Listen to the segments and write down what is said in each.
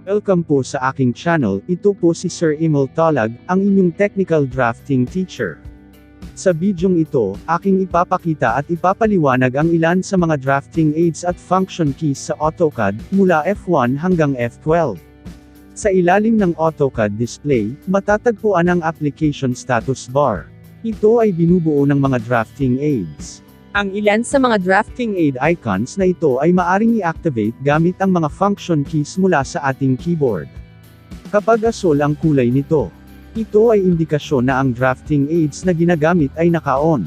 Welcome po sa aking channel, ito po si Sir Imel Talag, ang inyong technical drafting teacher. Sa bidyong ito, aking ipapakita at ipapaliwanag ang ilan sa mga drafting aids at function keys sa AutoCAD, mula F1 hanggang F12. Sa ilalim ng AutoCAD display, matatagpuan ang application status bar. Ito ay binubuo ng mga drafting aids. Ang ilan sa mga drafting Drafting aid icons na ito ay maaring i-activate gamit ang mga function keys mula sa ating keyboard. Kapag asul ang kulay nito, ito ay indikasyon na ang drafting aids na ginagamit ay naka-on.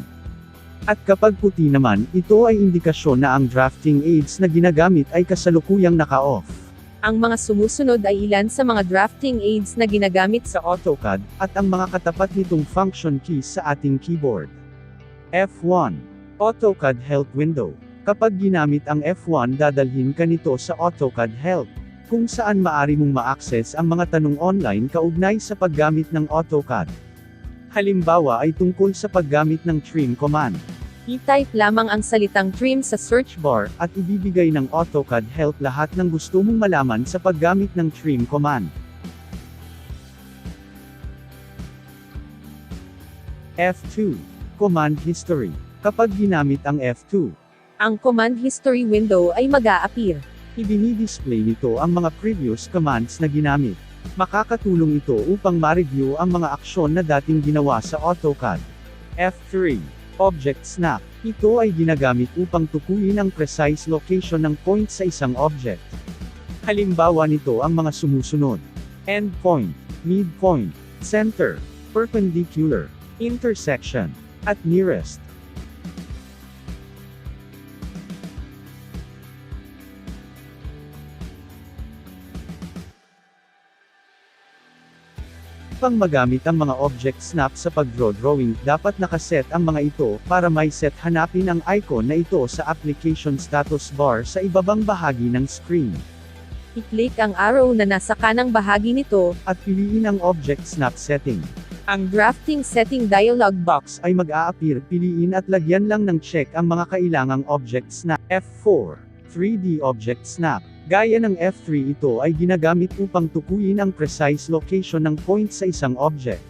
At kapag puti naman, ito ay indikasyon na ang drafting aids na ginagamit ay kasalukuyang naka-off. Ang mga sumusunod ay ilan sa mga drafting aids na ginagamit sa AutoCAD, at ang mga katapat nitong function keys sa ating keyboard. F1. AutoCAD Help Window. Kapag ginamit ang F1, dadalhin ka nito sa AutoCAD Help, kung saan maaari mong ma-access ang mga tanong online kaugnay sa paggamit ng AutoCAD. Halimbawa ay tungkol sa paggamit ng trim command. I-type lamang ang salitang trim sa search bar, At ibibigay ng AutoCAD Help lahat ng gusto mong malaman sa paggamit ng trim command. F2. Command History. Kapag ginamit ang F2, ang command history window ay mag-a-appear. ibinidisplay nito ang mga previous commands na ginamit. Makakatulong ito upang ma-review ang mga aksyon na dating ginawa sa AutoCAD. F3. Object Snap. Ito ay ginagamit upang tukuyin ang precise location ng point sa isang object. Halimbawa nito ang mga sumusunod: endpoint, midpoint, center, perpendicular, intersection, at nearest. Upang magamit ang mga object snap sa pag-drawing, dapat nakaset ang mga ito, para may set hanapin ang icon na ito sa application status bar sa ibabang bahagi ng screen. I-click ang arrow na nasa kanang bahagi nito, At piliin ang object snap setting. ang drafting setting dialog box. Ay mag-a-appear, piliin at lagyan lang ng check ang mga kailangang object snap. F4. 3D Object Snap. Gaya ng F3, ito ay ginagamit upang tukuyin ang precise location ng point sa isang object.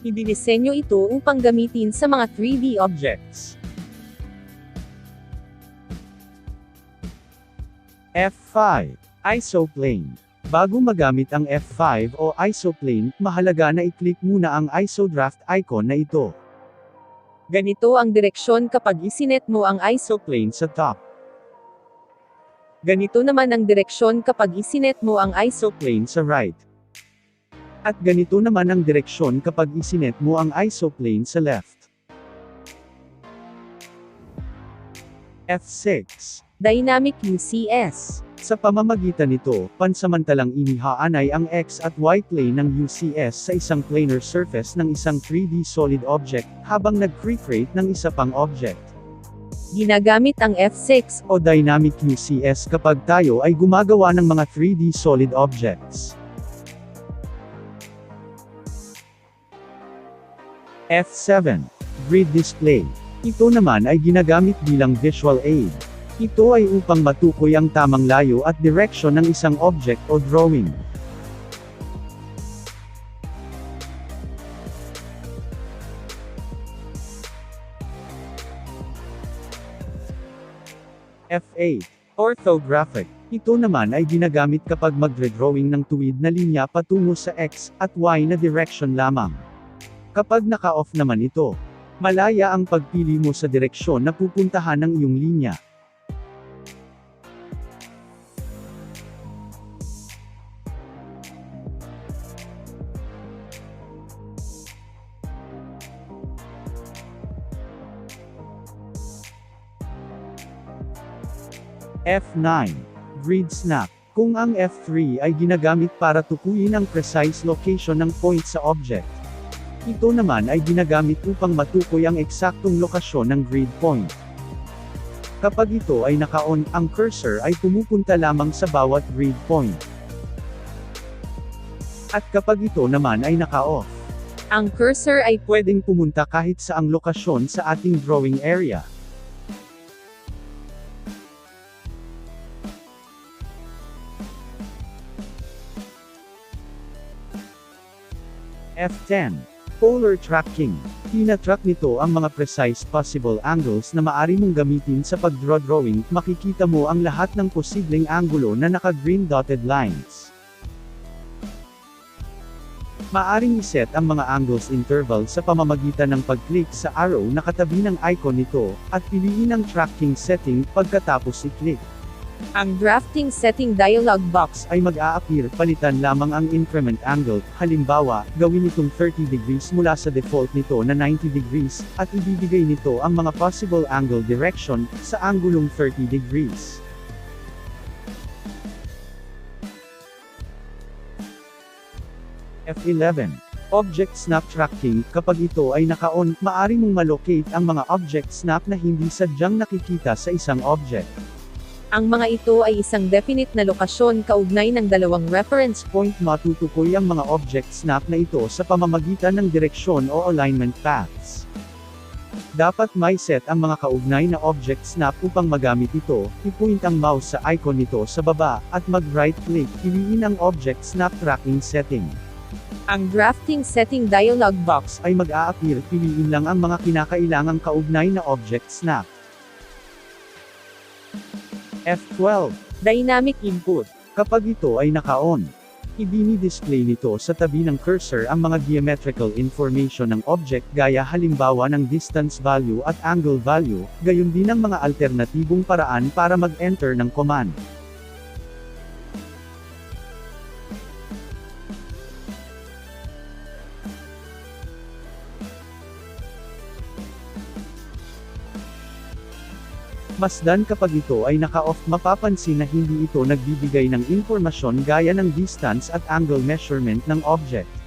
Idinisenyo ito upang gamitin sa mga 3D objects. F5. Isoplane. Bago magamit ang F5 o isoplane, mahalaga na i-click muna ang isodraft icon na ito. Ganito ang direksyon kapag isinet mo ang Isoplane sa top. Ganito naman ang direksyon kapag isinet mo ang Isoplane sa right. At ganito naman ang direksyon kapag isinet mo ang isoplane sa left. F6. Dynamic UCS. Sa pamamagitan nito, pansamantalang inihaanay ang X at Y plane ng UCS sa isang planar surface ng isang 3D solid object, habang nag-create ng isa pang object. Ginagamit ang F6 O Dynamic UCS kapag tayo ay gumagawa ng mga 3D solid objects. F7. Grid Display. Ito naman ay ginagamit bilang visual aid. Ito ay upang matukoy ang tamang layo at direksyon ng isang object o drawing. F8. Orthographic. Ito naman ay ginagamit kapag magre-drawing ng tuwid na linya patungo sa X at Y na direction lamang. Kapag naka-off naman ito, malaya ang pagpili mo sa direksyon na pupuntahan ng iyong linya. F9. Grid Snap. Kung ang F3 ay ginagamit para tukuyin ang precise location ng point sa object, ito naman ay ginagamit upang matukoy ang eksaktong lokasyon ng grid point. Kapag ito ay naka-on, ang cursor ay pumupunta lamang sa bawat grid point. At kapag ito naman ay naka-off, ang cursor ay pwedeng pumunta kahit saang lokasyon sa ating drawing area. F10. Polar tracking. Tina-track nito ang mga precise possible angles na maaari mong gamitin sa pag-drawing. Makikita mo ang lahat ng posibleng anggulo na naka-green dotted lines. Maaring iset ang mga angles interval sa pamamagitan ng pag-click sa arrow na katabi ng icon nito, at piliin ang tracking setting pagkatapos i-click. Ang drafting setting dialog box Ay mag-a-appear, palitan lamang ang increment angle, halimbawa, gawin itong 30 degrees mula sa default nito na 90 degrees, at ibibigay nito ang mga possible angle direction, sa anggulong 30 degrees. F11. Object Snap Tracking. Kapag ito ay naka-on, maaari mong malocate ang mga object snap na hindi sadyang nakikita sa isang object. Ang mga ito ay isang definite na lokasyon kaugnay ng dalawang reference Point matutukoy ang mga object snap na ito sa pamamagitan ng direksyon o alignment paths. Dapat may set ang mga kaugnay na object snap upang magamit ito. I-point ang mouse sa icon nito sa baba, at mag-right click, piliin ang object snap tracking setting. Ang drafting setting dialog box Ay mag-a-appear, piliin lang ang mga kinakailangang kaugnay na object snap. F12. Dynamic Input. Kapag ito ay naka-on, ibini-display nito sa tabi ng cursor ang mga geometrical information ng object gaya halimbawa ng distance value at angle value, gayon din ang mga alternatibong paraan para mag-enter ng command. Masdan kapag ito ay naka-off, mapapansin na hindi ito nagbibigay ng impormasyon gaya ng distance at angle measurement ng object.